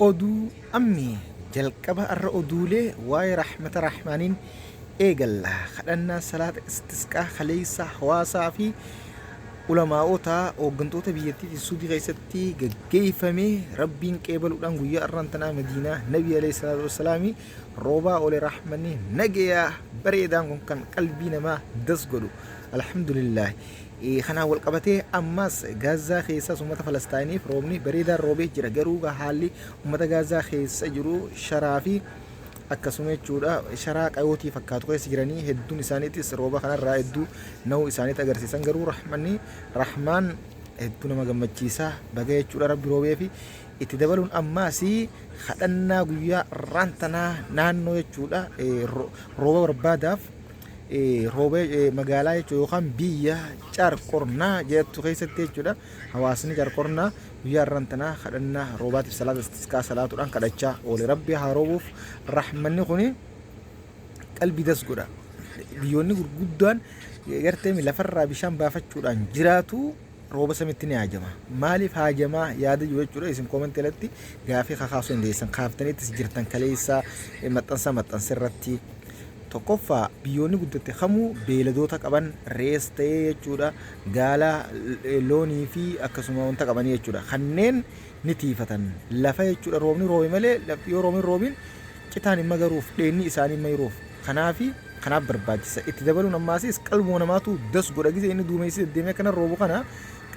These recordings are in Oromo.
oduu ammi jalqaba irra oduulee waa'ee rahmata rahmaaniin eegalla kadhannaa salaata istisqaa kaleessa hawaasaa fi ulamaa'ota hooggantoota biyyattii suudii keessatti gaggeeffame rabbiin qeebaluudhaan guyyaa arrantanaa madiinaa nabii alayhi salaatu wassalaami roobaa olee rahmanni nagayaa bareedaan kun kan qalbii namaa das godhu alhamdulillah. Kana wal qabatee ammas Gaazaa keessa uummata Falastaayiniif roobni bareedaan roobee jira garuu haalli uummata Gaazaa keessa jiru sharaa fi akkasuma jechuudha sharaa qayootii fakkaatu keessa jiranii hedduun isaaniitis rooba kanarraa hedduu na'uu isaaniitti agarsiisan garuu rahmaan hedduu nama gammachiisa baga jechuudha rabbi roobee fi itti dabaluun ammaas kadhannaa guyyaa rantanaa naannoo jechuudha rooba barbaadaaf rooba magaalaa jechuudha yookaan biyya Carqornaa jettu keessatti jechuudha hawaasni Carqornaa guyyaa rantanaa kadhannaa roobaatiif salaata istisqaa salaatuudhaan kadhachaa oole rabbi haa roobuuf rahmanni kuni qalbii das godha biyyoonni gurguddaan gartee lafarraa bishaan baafachuudhaan jiraatu rooba samitti ni haajama maaliif haajamaa yaada jechuudha isin koomentii irratti gaafii kakaasuu dandeessan kaaftaniittis jirtan kaleessa maxxansa irratti tokkoffaa biyyoonni guddatte kamuu beeladoota qaban rees ta'ee jechuudha gaala loonii fi akkasuma wanta qabanii jechuudha kanneen ni tiifatan lafa jechuudha roobni roobe malee yoo roobni roobin citaan hin magaruuf dheenni isaanii hin mayiruuf kanaaf barbaachisa itti dabaluun ammaasis qalbii namaatu das godha gisee inni duumessi deddeemee kana roobu kana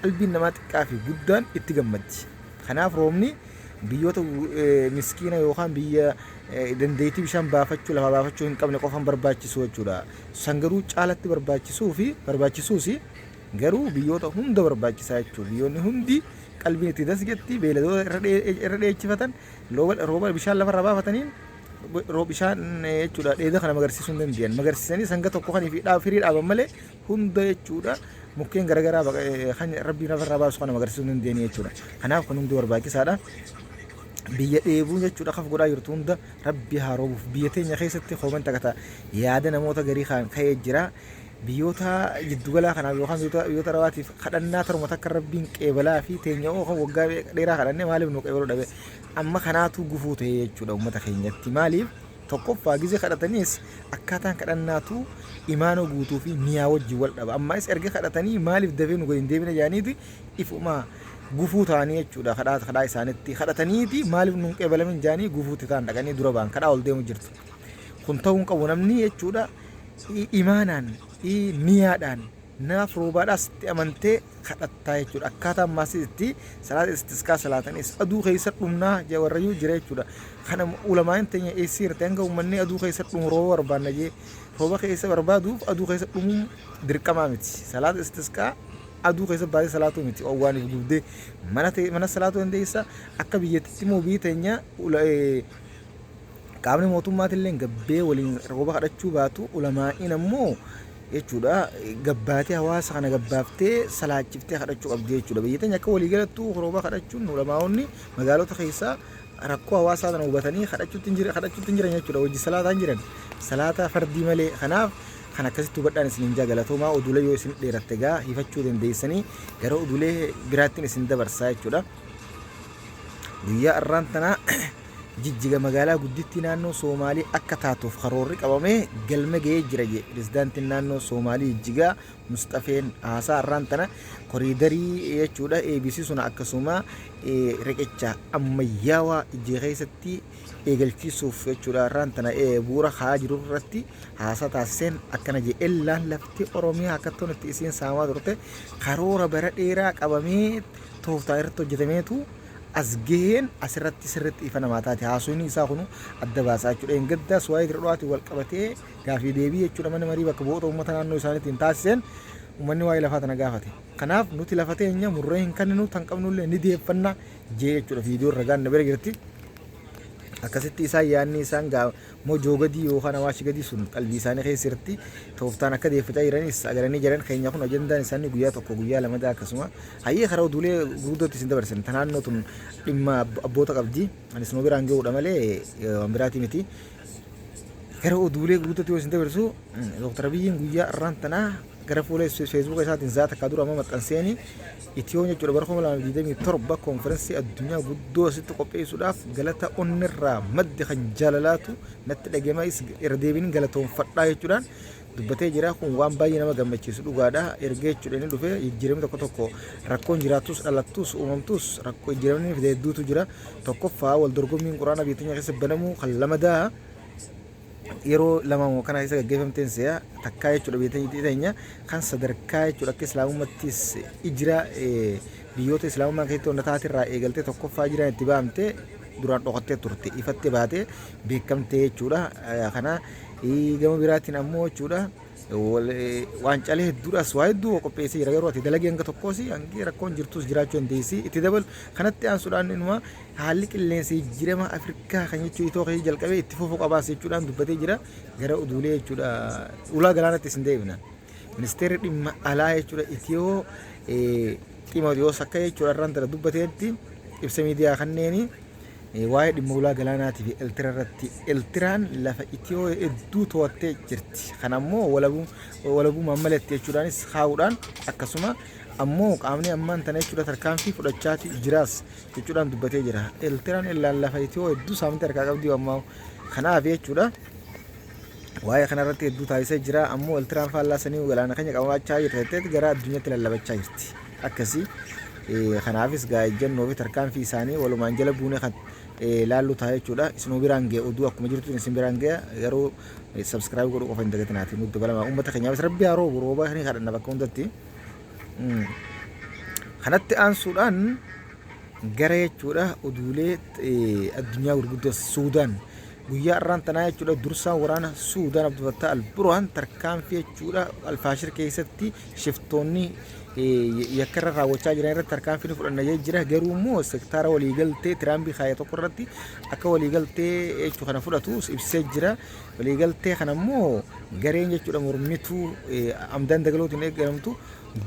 qalbiin namaa xiqqaa fi guddaan itti gammaddi kanaaf roobni biyyoota miskiina yookaan biyya dandeettii bishaan baafachuu lafa baafachuu hin qabne qofaan barbaachisu jechuudha san garuu caalatti barbaachisuus garuu biyyoota hunda barbaachisaa jechuudha biyyoonni hundi qalbiin itti dasgetti beeladoota irra dheechifatan rooba bishaan lafarra baafataniin bishaan jechuudha dheeda kana magarsiisuu hin dandeenye magarsiisanii sanga tokko kan firii dhaaban malee hunda jechuudha mukkeen garagaraa kan rabbiin lafarraa baasu kana magarsiisuu hin dandeenye jechuudha kanaaf kun hundi barbaachisaadha. Biyya dheebuu jechuudha kaf godhaa jirtu hunda rabbi haa roobuuf biyya teenya keessatti koomenta kata yaada namoota garii kan ka'ee jira biyyoota jiddugalaa kanaaf yookaan biyyoota rawaatiif kadhannaa taruma takka rabbiin qeebalaa fi teenya kan waggaa dheeraa kadhannee maaliif nu qeebaluu dhabe amma kanaatu gufuu ta'e jechuudha uummata keenyatti maaliif tokkoffaa gizee kadhataniis akkaataan kadhannaatu imaana guutuu fi miyaa wajjin wal dhaba ammas erga kadhatanii maaliif dafee nu gadi hin deebine jaaniiti ifuma gufuu ta'anii jechuudha kadhaa isaanitti kadhataniiti maaliif nun qeebalamin jaanii gufuutti ta'an dhaqanii dura ba'an kadhaa ol deemu jirtu kun ta'uun qabu namni jechuudha imaanaan niyaadhaan naaf roobaadhaas itti amantee kadhattaa jechuudha akkaataa ammaas itti salaata istisqaa salaatanis aduu keessa dhumnaa warrayyuu jira jechuudha kana ulamaan teenya eessii irratti hanga uummanni aduu keessa dhumu rooba barbaanna jee rooba keessa barbaaduuf aduu keessa dhumuun dirqamaa miti salaata istisqaa aduu keessa baasee salaatu miti owwaaniif dubdee mana salaatu dandeessa akka biyyattitti immoo biyyi teenya qaamni mootummaatillee gabbee waliin rooba kadhachuu baatu ulamaa'iin ammoo jechuudha gabbaatee hawaasa kana gabbaaftee salaachiftee kadhachuu qabdi jechuudha biyyi teenya akka walii galattu rooba kadhachuun ulamaa'onni magaalota keessaa rakkoo hawaasaa kana hubatanii kadhachuutti hin jiran jechuudha hojii salaataan jiran salaata fardii malee kanaaf kan akkasitti hubadhaan isin jaalatoomaa oduulee yoo isin dheeratte gaa hifachuu dandeessanii gara oduulee biraattiin isin dabarsaa jechuudha guyyaa arraantanaa jijjiga magaalaa guddittii naannoo Soomaalii akka taatuuf karoorri qabamee galma ga'ee jira jedhe pirezidaantiin naannoo Soomaalii jijjigaa Mustafeen haasaa arraantana koriidarii jechuudha ABC suna akkasuma riqicha ammayyaawaa jijjiga keessatti eegalchiisuuf jechuudha arraantana bu'uura haa jiru irratti haasaa taasiseen akkana jedhe ellaan lafti Oromiyaa akka tonitti isiin saamaa turte karoora bara dheeraa qabamee tooftaa irratti hojjetameetu asgeen asirratti sirriitti ifa namaa taate haasawni isaa kunu adda baasaa jechuudha engaddaas waa'ee dirqaati wal qabatee gaafii deebii jechuudha mana marii bakka bu'oota uummata naannoo isaaniitiin taasiseen uummanni waa'ee lafaa tana gaafate kanaaf nuti lafa teenya murree hin kanninu tan qabnullee ni deeffannaa jee jechuudha viidiyoo irra gaanna bira jirti akkasitti isaan yaanni isaan mojoo gadii yookaan awaashi gadii sun qalbii isaanii keessatti tooftaan akka deeffataa jiranis agaranii jiran keenya kun ajandaan isaanii guyyaa tokko guyyaa lama akkasuma hayyee karaa oduulee guutuutti isin dabarsan tanaannoo tun dhimma abboota qabdi anis noo biraan ga'uudha malee waan biraatii miti gara oduulee guutuutti yoo isin dabarsu Dr. Abiyyiin guyyaa arraantanaa gara fuula Facebook isaatiin zaata akka dura amma maxxanseeni Itiyoon jechuudha bara 2027 konferensii addunyaa guddoo asitti qopheessuudhaaf galata onnirraa maddi kan jaalalaatu natti dhagema irra deebiin galatoonfadhaa jechuudhaan dubbatee jira kun waan baay'ee nama gammachiisu dhugaadha erga jechuudha inni dhufee jijjiiramni tokko rakkoon jiraatus dhalattus uumamtus rakkoo jijjiiramni fidee hedduutu jira tokkoffaa wal dorgommiin quraana biyya keenya keessa banamu kan lamadaa yeroo lama kana keessa gaggeeffamteen se'a takkaa jechuudha biyya teenya kan sadarkaa jechuudha akka islaamummaattis ijira biyyoota islaamummaa keessatti onna taatirraa eegaltee tokkoffaa jiraan itti baamte duraan dhokattee turte ifatte baatee beekamtee jechuudha kana gama biraatiin ammoo jechuudha waan calee hedduudhaas waa hedduu qopheessee jira yeroo ati dalagee hanga tokkoos hangi rakkoon jirtus jiraachuu dandeessi itti dabalu kanatti aansuudhaan inuma haalli qilleensa jijjiirama Afrikaa kan jechuun itoo keessi jalqabee itti fufuu qabaas jechuudhaan dubbatee jira gara uduulee jechuudha ulaa galaanatti isin deebina ministeerri dhimma alaa jechuudha Itiyoo Xiimotewos akka jechuudha irraan tana dubbateetti ibsa miidiyaa kanneeni waa'ee dhimma ulaa galaanaatii fi Eertiraa irratti Eertiraan lafa Itiyoo hedduu to'attee jirti. Kana ammoo walabuu mammaletti jechuudhaanis haa'uudhaan akkasuma ammoo qaamni ammaan tana jechuudha tarkaanfii fudhachaati jiraas jechuudhaan dubbatee jira. Eertiraan illaan lafa Itiyoo hedduu saamtee harkaa qabdi ammoo kanaaf jechuudha. Waa'ee kanarratti hedduu taasisee jira ammoo Eertiraan faallaasanii galaana keenya qabachaa jirti gara addunyaatti lallabachaa jirti. Akkasii kanaafis gaajjannoo fi tarkaanfii isaanii walumaan jala buune kan laallu taa'ee jechuudha isinuu biraan ga'e oduu akkuma jirtu isin biraan ga'e garuu subscribe godhuu qofa hin dagatinaati nutti balama uummata keenyaafis rabbi haa roobu rooba kan kadhanna bakka hundatti kanatti aansuudhaan gara jechuudha oduulee addunyaa gurguddoo Suudaan guyyaa irraan tanaa jechuudha dursaan waraana Suudaan Abdul Fattah al-Burhaan tarkaanfii jechuudha Alfaashir keessatti shiftoonni yakkarra raawwachaa jiran irratti tarkaanfii fudhannaa jira garuu immoo sektara waliigaltee Tiraambii kaayee tokko irratti akka waliigaltee jechuudha kana fudhatu ibsee jira waliigaltee kana immoo gareen jechuudha mormituu Amdaan Dagalootiin eegalamtu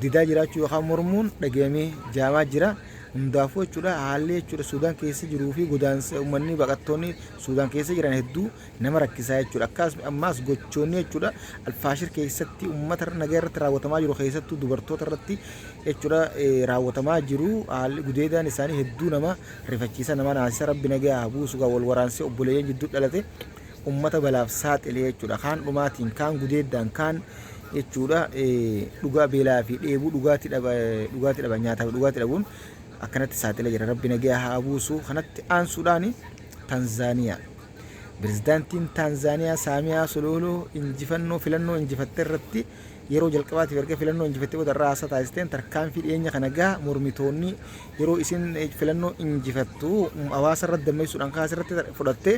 didaa jiraachuu yookaan mormuun dhageemee jaamaa jira hundaafuu jechuudha haalli jechuudha Suudaan keessa jiruu fi godaansa uummanni baqattoonni Suudaan keessa jiran hedduu nama rakkisaa jechuudha akkasumas ammaas gochoonni jechuudha Alfaashir keessatti uummata nagaa irratti raawwatamaa jiru keessattuu dubartoota irratti jechuudha raawwatamaa jiru haalli gudeedaan isaanii hedduu nama rifachiisa nama naasisa rabbi nagaa buusu wal waraansee obboleeyyan jidduu dhalate uummata balaaf saaxilee jechuudha kaan dhumaatiin kaan gudeedaan kaan jechuudha dhugaa beelaa fi dheebuu dhugaatii dhaba nyaataa fi dhugaatii dhabuun akkanatti saaxila jira rabbi nagaa haa buusu kanatti aansuudhaan Tanzaaniyaa pirezidaantiin Tanzaaniyaa Saamiyaa Suluuluu injifannoo filannoo injifatte irratti yeroo jalqabaatiif erga filannoo injifattee booda irraa haasaa taasisteen tarkaanfii dhiyeenya kana gaa mormitoonni yeroo isin filannoo injifattu hawaasa irratti dammeessuudhaan kaasa irratti fudhattee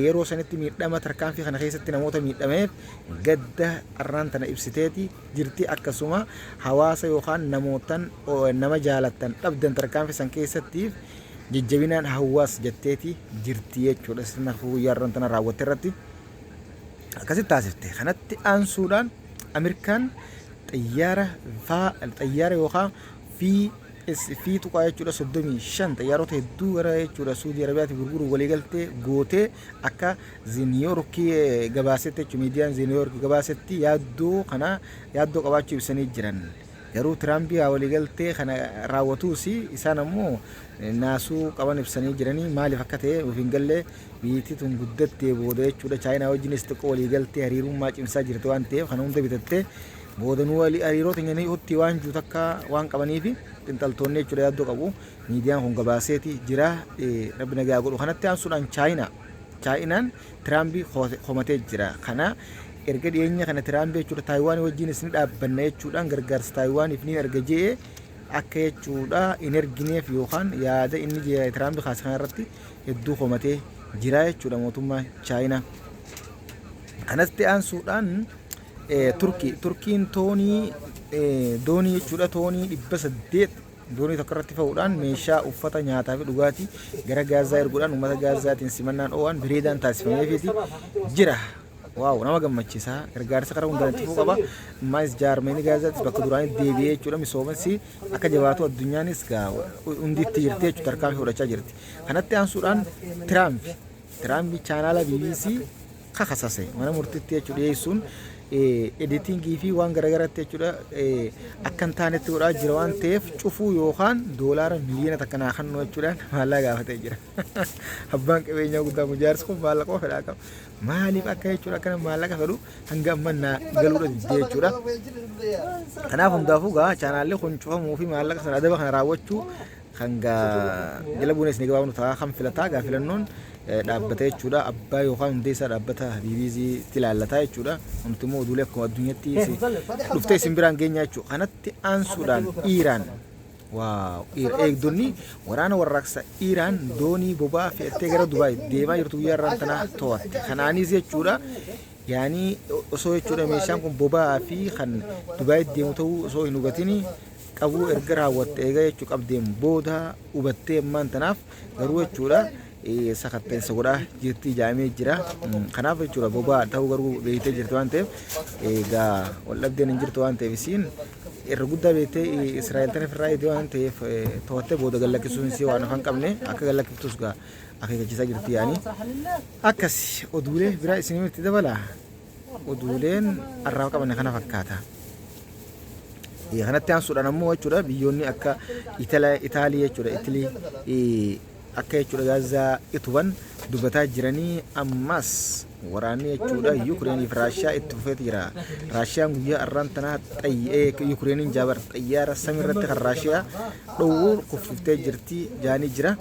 yeroo sanitti miidhama tarkaanfii kana keessatti namoota miidhameef gadda arraan tana ibsiteeti jirti akkasuma hawaasa yookaan namootan nama jaalattan dhabdan tarkaanfii san keessattiif jajjabinaan hawaas jetteeti jirti jechuudha sirna guyyaa arraan tana raawwatte irratti akkasitti taasifte kanatti aansuudhaan Ameerikaan xayyaara yookaan fi tuqaa jechuudha 35 xayyaarota hedduu gara jechuudha Suudii Arabiyaatti gurguru waliigaltee gootee akka Ziniyoorkii gabaasetti jechuudha miidiyaan Ziniyoorkii gabaasetti yaaddoo qabaachuu ibsanii jiran garuu Tiraambii waliigaltee kana raawwatuus isaan ammoo naasuu qaban ibsanii jiranii maaliif akka ta'e ofiin gallee biyyattii tun guddattee booda jechuudha Chaayinaa wajjinis xiqqoo waliigaltee hariirummaa cimsaa jirti waan ta'eef kana hunda bitattee boodanuu hariiroota nyanii hutti waan jiru takka waan qabaniif xinxaltoonni jechuudha yaaddoo qabu miidiyaan kun gabaaseeti jira rabbi nagaa godhu kanatti aansuudhaan Chaayinaan Tiraambii homatee jira kana erga dhiyeenya kana Tiraambii jechuudha Taayiwaan wajjin isin dhaabbanna jechuudhaan gargaarsa Taayiwaaniif ni erga jee akka jechuudha in ergineef yookaan yaada inni Tiraambii kaase kana irratti hedduu homatee jira jechuudha mootummaa Chaayinaa kanatti aansuudhaan Turkiin doonii jechuudha toonii 800 doonii tokko irratti fe'uudhaan meeshaa uffata nyaataa fi dhugaatii gara Gaazaa erguudhaan uummata Gaazaatiin simannaan dhoowwan bireedaan taasifameefii jira. Waaw nama gammachiisa gargaarsa karaa hundaan itti fufuu qaba ammaas jaarmeenii Gaazaattis bakka duraanii deebi'ee jechuudha misoomansi akka jabaatu addunyaanis hundi itti jirti jechuudha tarkaanfii fudhachaa jirti. Kanatti aansuudhaan Tiraambii chaanaala BBC kakasase mana murtiitti jechuudha dhiyeessuun editingii fi waan garagaraatti jechuudha akkan taanetti godhaa jira waan ta'eef cufuu yookaan doolaara miliyoona takka naa kannoo jechuudhaan maallaqa gaafatee jira. Abbaan qabeenyaa guddaa mujaarsi kun maallaqa fedhaa qaba. Maaliif akka jechuudha akkana maallaqa fedhu hanga amma naa galuudha diddee jechuudha. Kanaaf hundaafuu gaa chaanaalli kun cufamuu fi maallaqa sana adaba kana raawwachuu hanga jala buunes ni gabaabnu ta'a kan filataa gaa filannoon dhaabbatee jechuudha abbaa yookaan hundeessaa dhaabbata BBC ilaallata jechuudha wanti immoo oduulee akkuma addunyaatti dhuftee isin biraan geenya jechuudha kanatti aansuudhaan Iiraan waaw eegdonni waraana warraaqsa Iiraan doonii boba'aa fe'attee gara Dubaay deemaa jirtu guyyaa irraan tanaa to'atte kanaanis jechuudha yaani osoo jechuudha meeshaan kun boba'aa fi kan Dubaay deemu ta'uu osoo hin hubatini qabuu erga raawwatte eega jechuu qabdeen booda hubattee ammaan tanaaf garuu jechuudha sakatteen godhaa jirti ijaamee jira kanaaf jechuudha boba'aa ta'uu garuu beektee jirti waan ta'eef egaa wal dhabdeen hin jirtu waan ta'eef isiin irra guddaa beektee Israa'eel tana firraa eegdee waan ta'eef to'attee booda gallakkisuun isii waan afaan qabne akka gallakkiftus gaa akeekkachiisaa jirti yaani akkas oduulee biraa isinitti dabala oduuleen arraaba qaban kana fakkaata. Kanatti aansuudhaan ammoo jechuudha biyyoonni akka Itaalii jechuudha Itilii akka jechuudha Gaazaa ituban dubbataa jiranii ammas waraanni jechuudha Yukireeniif Raashiyaa itti fufeeti jira. Raashiyaan guyyaa arraan tanaa Yukireeniin jaabar xayyaara samiirratti kan Raashiyaa dhowwuu kuffiftee jirti jaanii jira.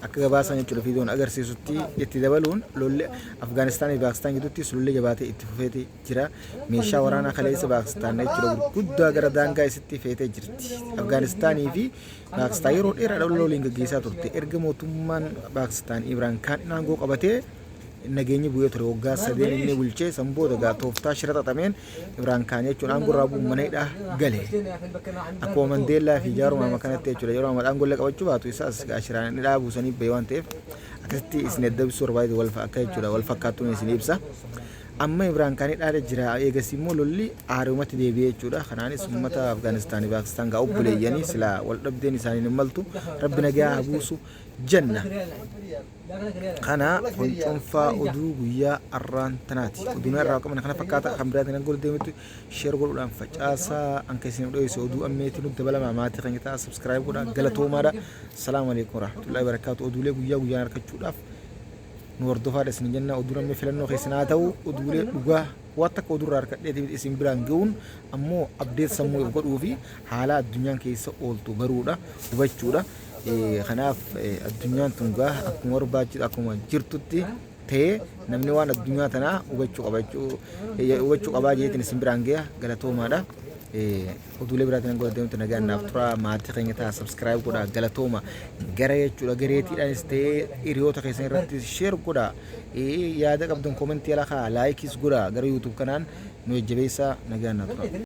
Akka gabaasan jechuudha fiidiyoon agarsiisutti itti dabaluun lolli Afgaanistaan fi Paakistaan gidduutti sulullee jabaatee itti fufeeti jira. Meeshaa waraanaa kaleessa Paakistaan jechuudha guddaa gara daangaa isitti feetee jirti. Afgaanistaanii fi Paakistaan yeroo dheeraadhaaf loliin gaggeessaa turte. Erga mootummaan Paakistaan Imraan Khaan aangoo qabatee nageenyi bu'ee ture waggaa sadeen inni bulchee sanboota gaa tooftaa shira xaxameen Imraan Khaan jechuun aangoo irraa bu'uun maneedha gale. Akkuma Mandeellaa fi jaaruma kanatti jechuudha yeroo amma aangoo qabachuu baatu isaas gaa shiraan inni dhaabuusanii bahee waan ta'eef akkasitti isin dabbisuu barbaade wal akka jechuudha wal fakkaattuun isin ibsa. Amma Imraan Khaan dhaala jira eegas immoo lolli aarumatti deebi'ee jechuudha. Kanaanis uummata Afgaanistaan fi Paakistaan gaa obboleeyyanii silaa wal dhabdeen isaanii hin maltu rabbi nagaa buusu jenna. Kana cuunfaa oduu guyyaa arraan tanaati. Oduun irraa qaban kana fakkaata kan biraatiin angol deemutti sheer godhuudhaan facaasaa anka isin dho'ise oduu ammeetii nutti dabalama maatii kan ta'aa subscribe godhaa galatoomaadha. Salaamu alaikum warahmatullahi wabarakatuh. Oduulee guyyaa guyyaan argachuudhaaf nu hordofaa isin jenna oduu namni filannoo keessanaa ta'u oduulee dhugaa waan takka oduu irraa argadheetiif isin biraan ga'uun ammoo abdeet sammuu godhuu fi haala addunyaan keessa ooltu baruudha hubachuudha. Kanaaf addunyaan tun gaa akkuma barbaachisu akkuma jirtutti ta'ee namni waan addunyaa tanaa hubachuu qabaa jeetiin isin biraan ga'a galatoomaadha. Oduulee biraatiin angoo deemtu nagaan naaf tura maatii keenya ta'aa subscribe godhaa galatooma gara jechuudha gareetiidhaanis ta'ee hiriyoota keessan irratti share godhaa yaada qabdan koomentii alaa laayikis godhaa gara YouTube kanaan nu jajjabeessaa nagaan naaf tura.